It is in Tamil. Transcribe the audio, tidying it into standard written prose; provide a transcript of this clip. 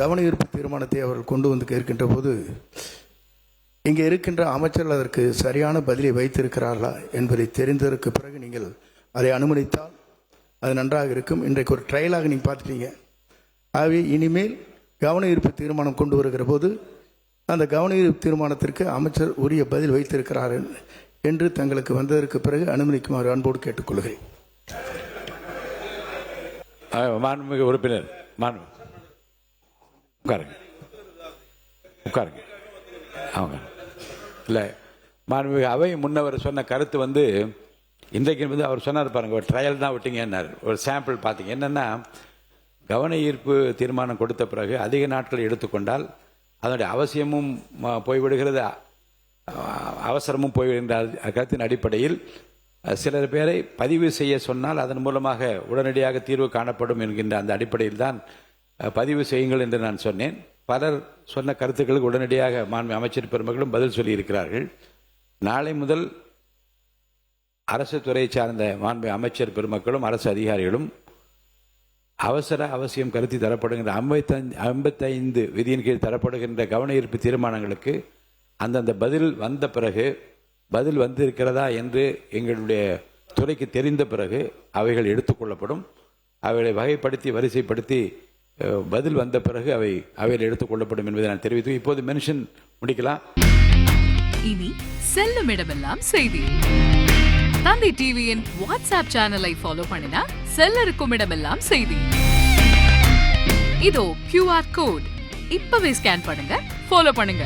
கவன ஈர்ப்பு தீர்மானத்தை அவர்கள் கொண்டு வந்து கேட்கின்ற போது இங்கே இருக்கின்ற அமைச்சர்கள் அதற்கு சரியான பதிலை வைத்திருக்கிறார்களா என்பதை தெரிந்ததற்கு பிறகு நீங்கள் அதை அனுமதித்தால் அது நன்றாக இருக்கும். இன்றைக்கு ஒரு ட்ரையலாக நீங்கள் பார்த்துட்டீங்க. ஆகவே இனிமேல் கவன ஈர்ப்பு தீர்மானம் கொண்டு வருகிற போது அந்த கவன ஈர்ப்பு தீர்மானத்திற்கு அமைச்சர் உரிய பதில் வைத்திருக்கிறார் என்று தங்களுக்கு வந்ததற்கு பிறகு அனுமதிக்குமாறு அன்போடு கேட்டுக்கொள்கிறேன். மாண்புமிகு உறுப்பினர் உட்காருங்க. அவங்க இல்லை, மாண்புமிகு அவை முன்னவர் சொன்ன கருத்து வந்து இன்றைக்கு அவர் சொன்னார் பாருங்க, ஒரு ட்ரையல் தான் விட்டீங்கன்னார். ஒரு சாம்பிள் பார்த்தீங்க என்னென்னா, கவன ஈர்ப்பு தீர்மானம் கொடுத்த பிறகு அதிக நாட்கள் எடுத்துக்கொண்டால் அதனுடைய அவசியமும் போய்விடுகிறது, அவசரமும் போய்விடுகின்ற கருத்தின் அடிப்படையில் சிலர் பேரை பதிவு செய்ய சொன்னால் அதன் மூலமாக உடனடியாக தீர்வு காணப்படும் என்கின்ற அந்த அடிப்படையில் தான் பதிவு செய்யுங்கள் என்று நான் சொன்னேன். பலர் சொன்ன கருத்துக்களுக்கு உடனடியாக மாண்பு அமைச்சர் பெருமக்களும் பதில் சொல்லியிருக்கிறார்கள். நாளை முதல் அரசு துறையை சார்ந்த மாண்பு அமைச்சர் பெருமக்களும் அரசு அதிகாரிகளும் அவசர அவசியம் கருத்தி தரப்படுகின்ற 55 விதியின் கீழ் தரப்படுகின்ற கவன ஈர்ப்பு தீர்மானங்களுக்கு அந்தந்த பதில் வந்த பிறகு, பதில் வந்திருக்கிறதா என்று எங்களுடைய துறைக்கு தெரிந்த பிறகு அவைகள் எடுத்துக்கொள்ளப்படும். அவைகளை வகைப்படுத்தி வரிசைப்படுத்தி பதில் வந்த பிறகு அவைகள் எடுத்துக்கொள்ளப்படும் என்பதை நான் தெரிவித்து இப்போது மென்ஷன் முடிக்கலாம். இனி செல்லும் இடமெல்லாம் செய்தி. தந்தை டிவியின் வாட்ஸ்அப் சேனலை ஃபாலோ பண்ணினா செல்ல இருக்கும் இடமெல்லாம் செய்தி. இதோ QR கோட் இப்பவே ஸ்கேன் பண்ணுங்க, ஃபாலோ பண்ணுங்க.